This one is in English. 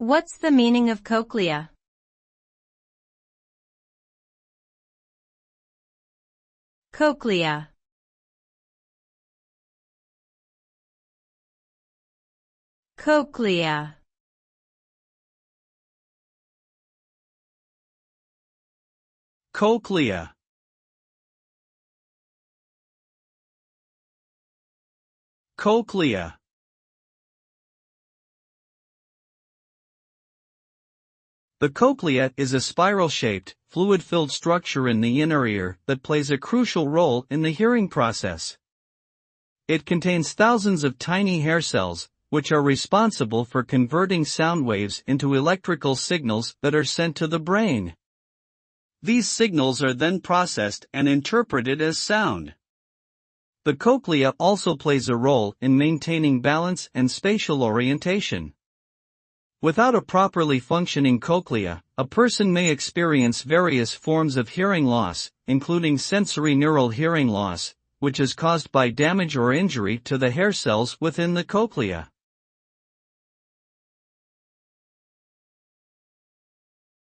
What's the meaning of cochlea? Cochlea. Cochlea. Cochlea. Cochlea. The cochlea is a spiral-shaped, fluid-filled structure in the inner ear that plays a crucial role in the hearing process. It contains thousands of tiny hair cells, which are responsible for converting sound waves into electrical signals that are sent to the brain. These signals are then processed and interpreted as sound. The cochlea also plays a role in maintaining balance and spatial orientation. Without a properly functioning cochlea, a person may experience various forms of hearing loss, including sensory neural hearing loss, which is caused by damage or injury to the hair cells within the cochlea.